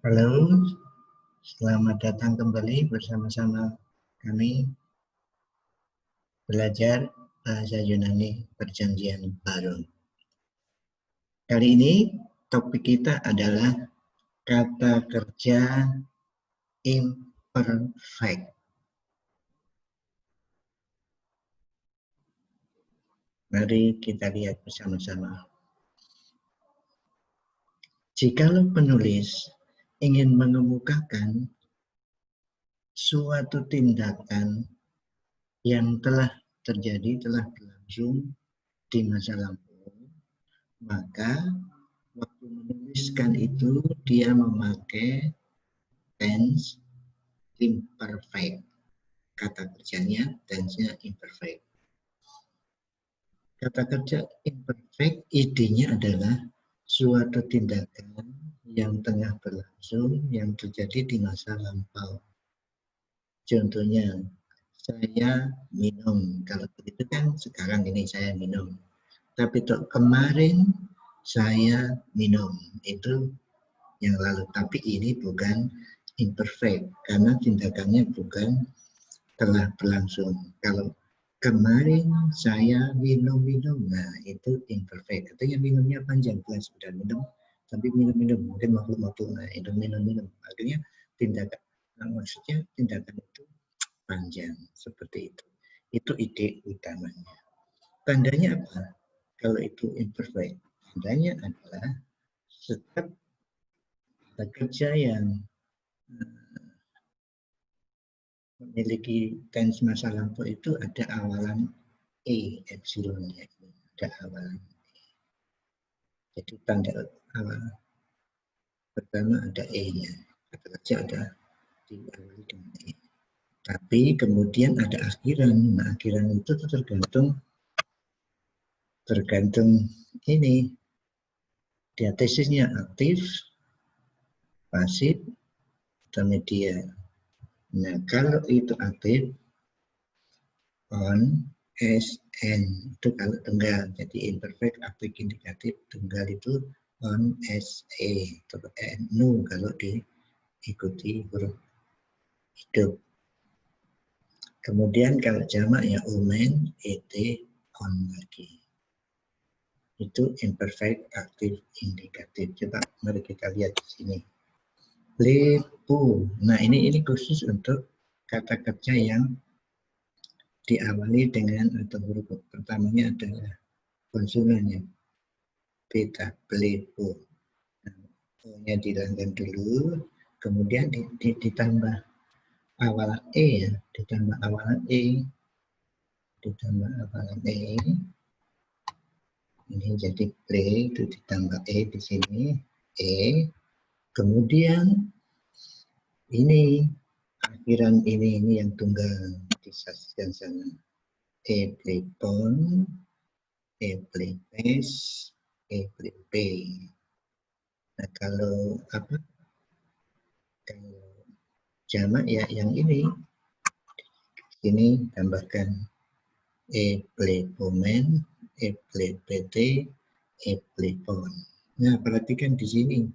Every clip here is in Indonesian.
Halo, selamat datang kembali bersama-sama kami belajar bahasa Yunani perjanjian baru. Kali ini topik kita adalah kata kerja imperfect. Mari kita lihat bersama-sama. Jikalau penulis ingin mengemukakan suatu tindakan yang telah terjadi, telah berlangsung di masa lampau, maka waktu menuliskan itu dia memakai tense imperfect. Kata kerjanya tense-nya imperfect. Kata kerja imperfect idenya adalah suatu tindakan yang tengah berlangsung yang terjadi di masa lampau. Contohnya, saya minum. Kalau begitu kan sekarang ini saya minum. Tapi kemarin saya minum. Itu yang lalu. Tapi ini bukan imperfect. Karena tindakannya bukan telah berlangsung. Kalau kemarin saya minum-minum, nah itu imperfect. Artinya minumnya panjang. Bukan sudah minum, tapi minum-minum. Mungkin waktu-waktu, nah itu minum-minum. Artinya tindakan, maksudnya tindakan itu panjang. Seperti itu. Itu ide utamanya. Tandanya apa? Kalau itu imperfect, tandanya adalah setiap kerja yang memiliki tense masa lampau itu ada awalan E, epsilon ya. Ada awalan E. Jadi tanda awal pertama ada E-nya. Kata kerja ada diawali dengan E. Tapi kemudian ada akhiran. Nah, akhiran itu tergantung ini. Diatesisnya aktif, pasif, atau media. Nah, kalau itu aktif, on, sn, itu kalau tunggal. Jadi imperfect, aktif, indikatif, tunggal itu on, se, atau nu kalau diikuti huruf hidup. Kemudian kalau jamak ya omen, et, on lagi. Itu imperfect, aktif, indikatif. Coba mari kita lihat di sini. Lepu. Nah, ini khusus untuk kata kerja yang diawali dengan atau huruf pertamanya adalah konsonan beta, blepo. O-nya dihilangkan dulu, kemudian ditambah awalan E ya, ditambah awalan E, ini jadi ple, itu ditambah E di sini, E, kemudian ini akhiran ini yang tunggal disaskan sana, E plepon, E plepes, E plepe. Nah, kalau kalau jamak ya yang ini tambahkan e plepomen, e plepete, e plepon. Nah, perhatikan di sini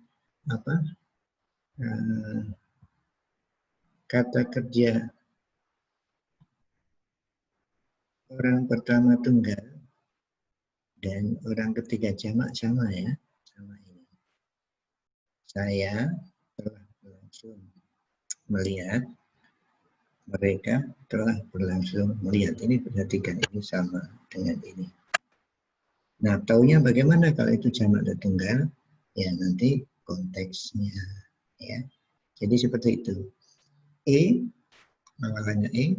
kata kerja orang pertama tunggal dan orang ketiga jamak sama ya, sama ini. Saya telah langsung melihat, mereka telah berlangsung melihat. Ini perhatikan, ini sama dengan ini. Nah, taunya bagaimana kalau itu jamak dan tunggal? Ya, nanti konteksnya. Ya. Jadi seperti itu. E, awalannya E,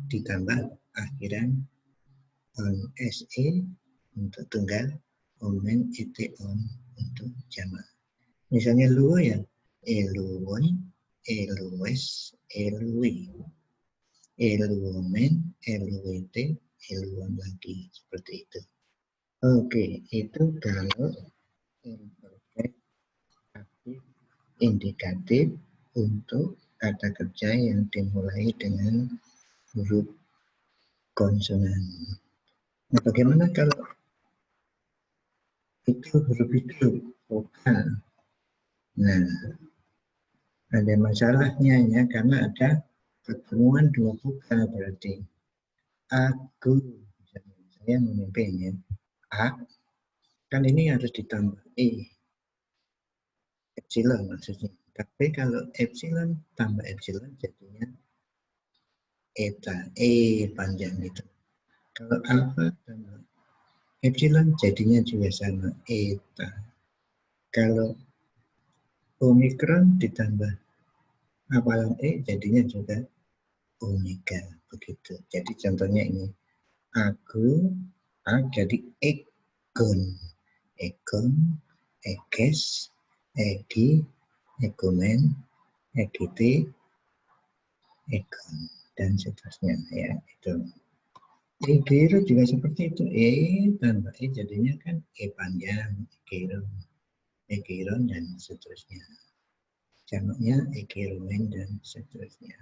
ditambah akhiran on se untuk tunggal, omen et on untuk jamak. Misalnya luo ya, eluon, elues, elui. Eluomen, eluete, eluon lagi. Seperti itu. Oke, itu kalau imperfect, aktif, indikatif untuk kata kerja yang dimulai dengan huruf konsonan. Nah, bagaimana kalau itu huruf itu vokal? Nah, Ada masalahnya ya, karena ada pertemuan dua buka berarti. Aku, saya memimpin ya. A, kan ini harus ditambah E. Epsilon maksudnya. Tapi kalau epsilon tambah epsilon jadinya eta, E panjang itu. Kalau alfa tambah epsilon jadinya juga sama, eta. Kalau omikron ditambah apalan E jadinya juga omega, begitu. Jadi contohnya ini, aku, A jadi ekon, ekon, ekes, eki, ekomen, ekiti, ekon, dan seterusnya ya itu. Ekiro juga seperti itu, E tambah E jadinya kan E panjang, ekiron dan seterusnya. Jamaknya ekiromen dan seterusnya.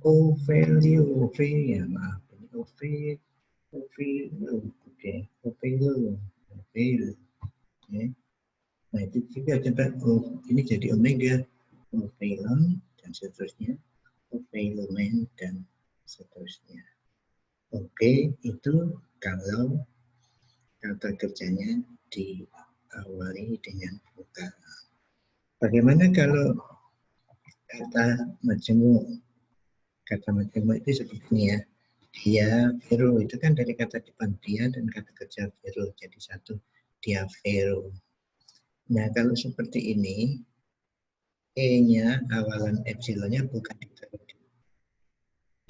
O value, O ya maaf, ini O oke, O value, ya. Nah itu juga contoh ini jadi omega, ovelon dan seterusnya, ovelomen dan seterusnya. Oke, itu kalau kata kerjanya diawali dengan buka. Bagaimana kalau kata majemuk? Kata majemuk itu seperti ini ya. Dia, vero, itu kan dari kata depan dia dan kata kerja vero, jadi satu, dia vero. Nah, kalau seperti ini, E-nya, awalan epsilonnya bukan ditaruh di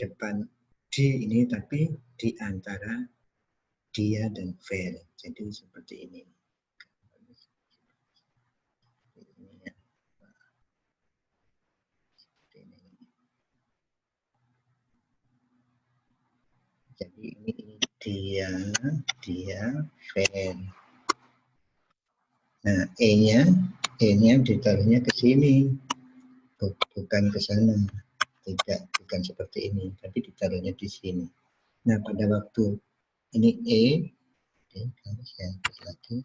depan di ini, tapi di antara dia dan ver. Jadi seperti ini. Jadi ini dia, ver. Nah, E-nya ditaruhnya ke sini, bukan ke sana. Tidak, bukan seperti ini, tapi ditaruhnya di sini. Nah, pada waktu ini E, oke, saya tulis lagi.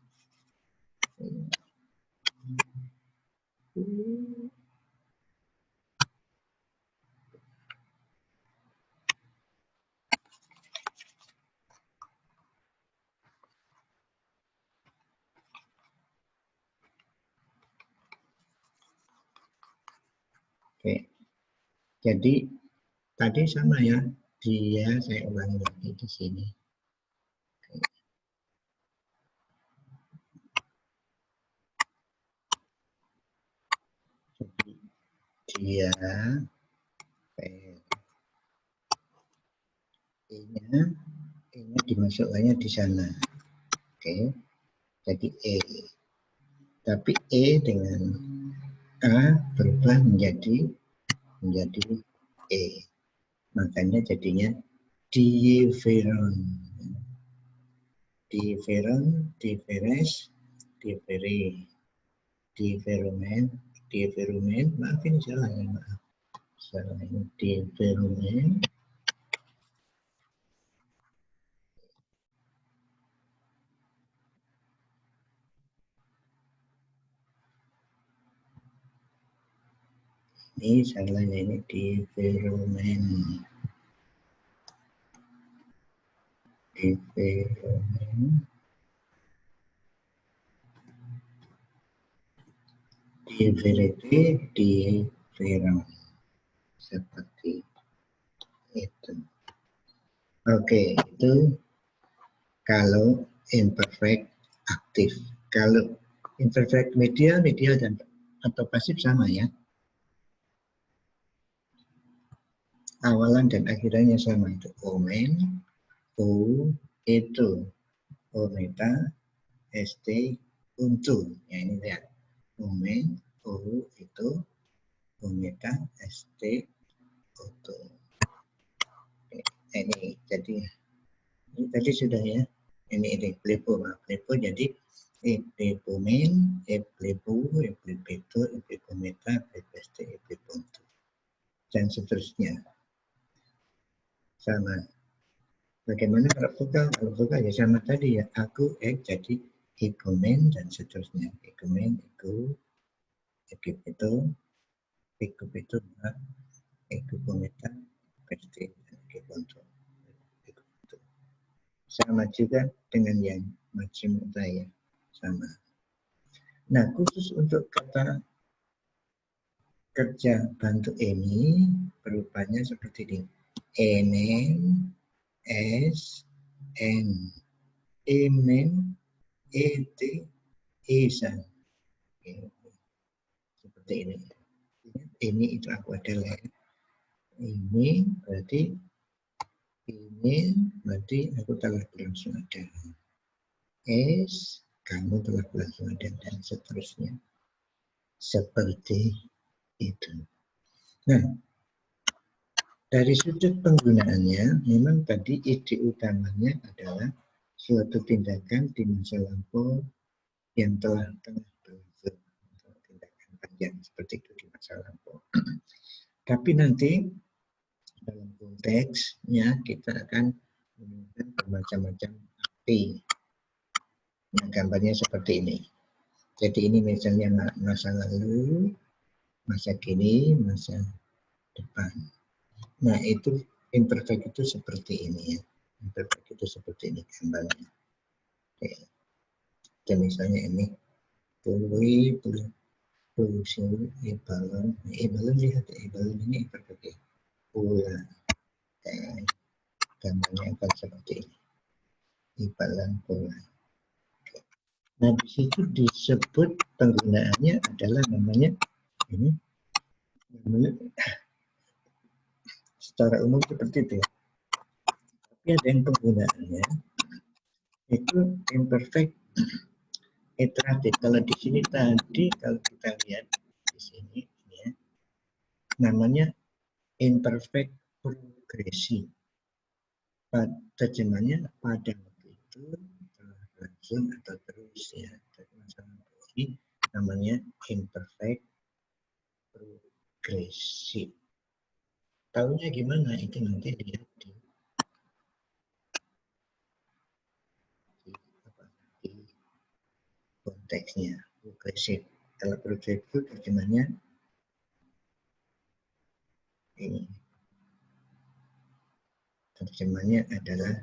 Oke, jadi tadi sama ya, dia saya ulangi lagi di sini. Jadi dia, E-nya dimasukkannya di sana. Oke, jadi E. Tapi E dengan A berubah menjadi E. Makanya jadinya diveron. Diveron, diveres, diveri, diveromen, maaf ini salah ya, maaf. Salah ini diveromen. Ini salahnya ini diveromen. Diveromen. Diverete, diveron. Seperti itu. Oke, itu kalau imperfect aktif. Kalau imperfect medial dan atau pasif sama ya. Awalan dan akhirannya sama, itu omen, o itu, ometa, st, untuk. Ya ini lihat, omen, o itu, ometa, st, untuk. Ini jadi ini tadi sudah ya. Ini plepo, plepo jadi plepomen, plepo, plepeto, plepometa, plepeste, pleponto dan seterusnya. Sama. Bagaimana kalau vokal? Kalau vokal ya sama tadi ya. Aku, jadi ikomen dan seterusnya. Ikomen, iku, ekip itu, Ekup itu ekupometer, pasti ekuponto. Sama juga dengan yang macam saya, sama. Nah, khusus untuk kata kerja bantu ini berupanya seperti ini. Enen, es, en, emen, et, esan. Seperti ini. Ini itu aku adalah. Ini berarti aku telah berlangsung ada. Es, kamu telah berlangsung ada, dan seterusnya. Seperti itu. Nah, dari sudut penggunaannya, memang tadi ide utamanya adalah suatu tindakan di masa lampau yang telah berlangsung, tindakan panjang seperti itu di masa lampau. Tapi nanti dalam konteksnya kita akan menggunakan bermacam-macam arti. Nah, gambarnya seperti ini. Jadi ini misalnya masa lalu, masa kini, masa depan. Nah, itu imperfect itu seperti ini ya. Imperfect itu seperti ini gambarnya. Oke. Dan misalnya ini pulih, balon lihat balon ini imperfect ya. Pulang. Gambarnya akan seperti ini. Balon pulang. Nah, di situ disebut penggunaannya adalah namanya ini. Secara umum seperti itu ya. Tapi ada yang penggunaannya itu imperfect iteratif. Kalau di sini tadi kalau kita lihat di sini ya, namanya imperfect progresi. Terjemahnya pada waktu itu telah berlangsung atau terus ya. Ini namanya imperfect progresi. Tahunya gimana? Itu nanti lihat di konteksnya. Progresif. Kalau progresif itu terjemahnya ini. Terjemahnya adalah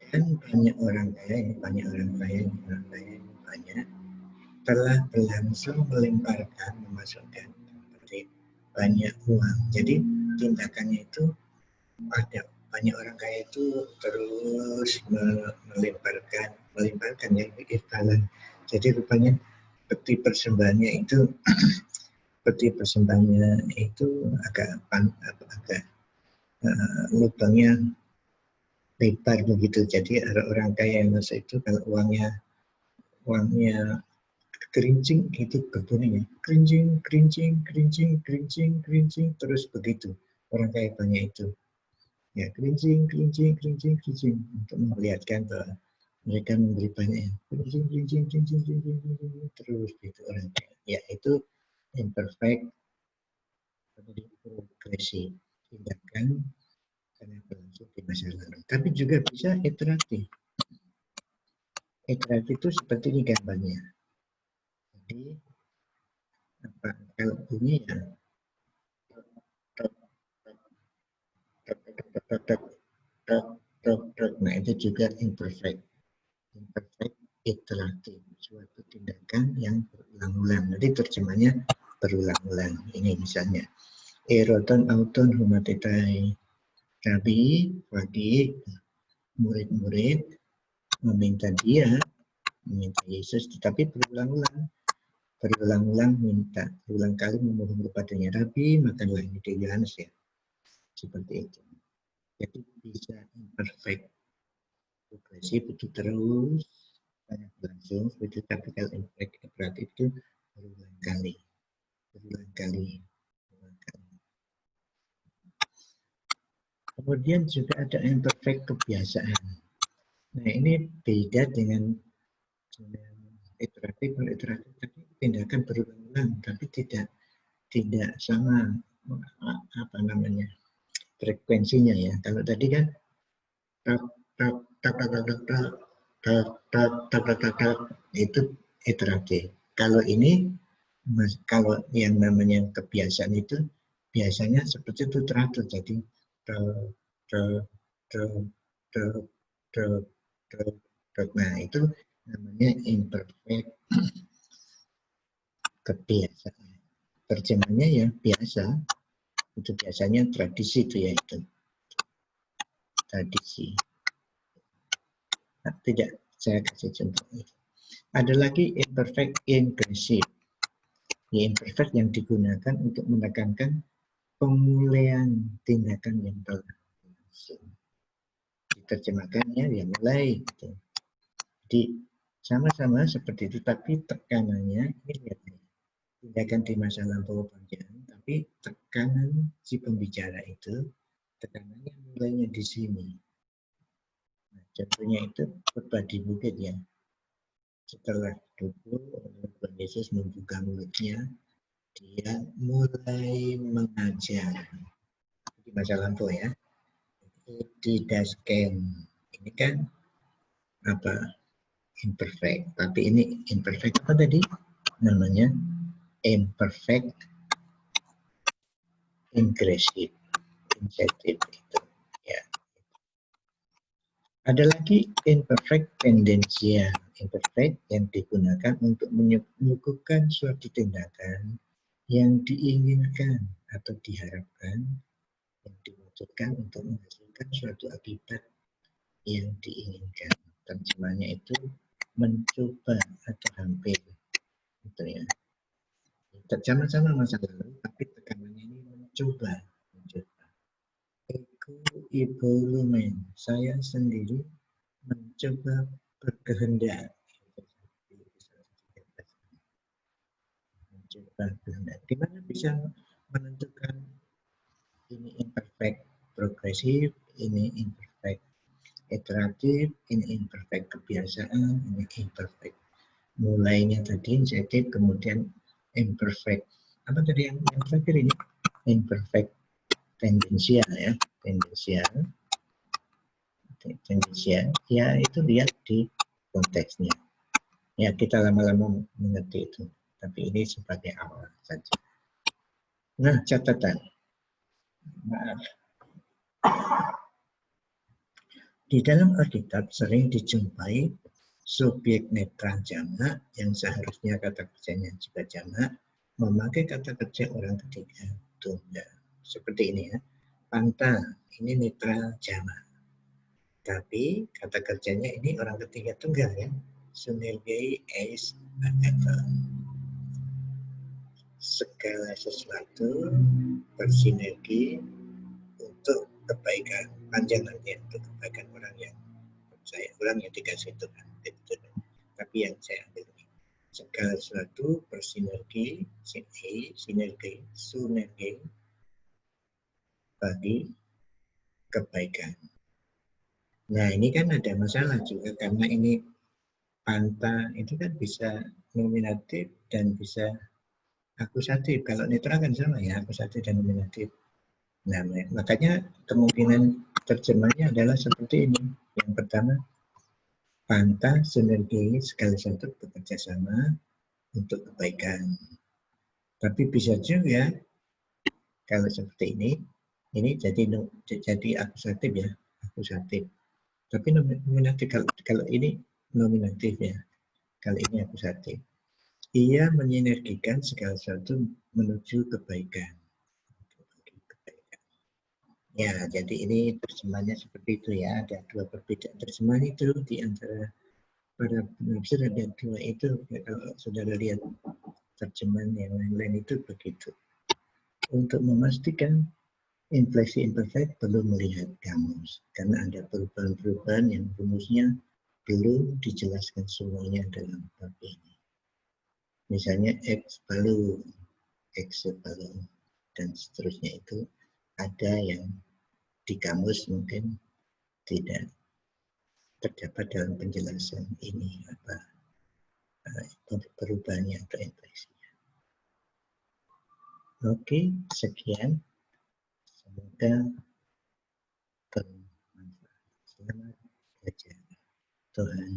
kan banyak orang kaya telah berlangsung melemparkan, memasukkan seperti banyak uang. Jadi tindakannya itu ada banyak orang kaya itu terus melemparkan ya iklan. Jadi rupanya peti persembahannya itu agak lubangnya lebar begitu. Jadi orang kaya yang masuk itu kalau uangnya kerincing itu berbunyi kerincing terus begitu orang kaya banyak itu ya kerincing untuk memperlihatkan bahwa mereka memberi banyak kerincing terus begitu orang kaya ya itu imperfect progresi tindakan karena berlangsung di masa lalu tapi juga bisa iteratif itu seperti ini gambarnya. Jadi kalau bunyi ya nah itu juga imperfect iteratif suatu tindakan yang berulang-ulang. Jadi terjemahnya berulang-ulang. Ini misalnya eroton auton humatetai Nabi bagi murid-murid meminta Yesus tetapi berulang-ulang minta, berulang kali memohon kepadanya, Rabi, makanlah ini di Yohanes ya. Seperti itu. Jadi bisa imperfect progresif itu terus banyak berlangsung, itu tapi kalau imperfect iteratif itu berulang kali. Kemudian juga ada imperfect kebiasaan. Nah ini beda dengan iteratif tapi tindakan berulang-ulang tapi tidak sama frekuensinya ya. Kalau tadi kan itu iteratif. Kalau ini Kalau yang namanya kebiasaan itu biasanya seperti itu teratur, jadi nah itu namanya imperfect kebiasaan. Terjemahnya ya biasa, itu biasanya tradisi itu ya itu tradisi. Nah, tidak, saya kasih contoh. Ada lagi imperfect ingressive. Ya, imperfect yang digunakan untuk menekankan pemulihan tindakan yang telah berlangsung. Diterjemahkannya ya mulai. Gitu. Jadi sama-sama seperti itu, tapi tekanannya ini lihat nih, tindakan di masa lampau panjang, tapi tekanan si pembicara itu tekanannya mulainya di sini. Nah, contohnya itu khotbah di bukit ya. Setelah duduk, Tuhan Yesus membuka mulutnya, dia mulai mengajar di masa lampau ya. Didasken ini kan apa imperfect, tapi ini imperfect apa tadi namanya? Imperfect ingressive incentive itu ya. Ada lagi imperfect tendensial. Imperfect yang digunakan untuk menyuguhkan suatu tindakan yang diinginkan atau diharapkan, yang diwujudkan untuk menghasilkan suatu akibat yang diinginkan. Terjemahnya itu mencoba atau hampir, gitu ya. Sama-sama masa lalu, tapi tekanannya ini mencoba. Ego ibu lumen, saya sendiri mencoba berkehendak. Mencoba berkehendak. Gimana bisa menentukan ini imperfect progresif, ini imperfect iteratif, ini imperfect kebiasaan, ini imperfect. Mulainya tadi inisiatif, kemudian imperfect. Apa tadi yang terakhir ini? Imperfect tendensial ya, tendensial. Tendensial, ya itu lihat di konteksnya. Ya kita lama-lama mengerti itu, tapi ini sebagai awal saja. Nah catatan, maaf. Di dalam Alkitab sering dijumpai subjek netral jamak yang seharusnya kata kerjanya juga jamak memakai kata kerja orang ketiga tunggal. Seperti ini ya. Panta ini netral jamak. Tapi kata kerjanya ini orang ketiga tunggal ya. Sunergei es atau segala sesuatu bersinergi untuk kebaikan panjangannya, untuk kebaikan orang yang percaya, orang yang dikasih Tuhan. Tapi yang saya ambil ini segala sesuatu bersinergi, sinergi, sunergi bagi kebaikan. Nah ini kan ada masalah juga karena ini panta itu kan bisa nominatif dan bisa akusatif. Kalau netral kan sama ya, akusatif dan nominatif. Nah makanya kemungkinan terjemahnya adalah seperti ini. Yang pertama, panta sinergi segala sesuatu bekerja sama untuk kebaikan. Tapi bisa juga kalau seperti ini jadi akusatif ya, akusatif. Tapi nominatif kalau ini nominatif ya, kalau ini akusatif. Ia menyinergikan segala sesuatu menuju kebaikan. Ya, jadi ini terjemahannya seperti itu ya. Ada dua perbedaan terjemahan itu di antara para penafsir ada dua itu. Ya, kalau saudara lihat terjemahan yang lain-lain itu begitu. Untuk memastikan infleksi imperfect perlu melihat kamus karena ada perubahan-perubahan yang rumusnya belum dijelaskan semuanya dalam bab ini. Misalnya ex balu, ex balu, dan seterusnya itu ada yang di kamus mungkin tidak terdapat dalam penjelasan ini apa perubahannya atau infleksinya. Oke, sekian. Semoga bermanfaat. Selamat belajar. Tuhan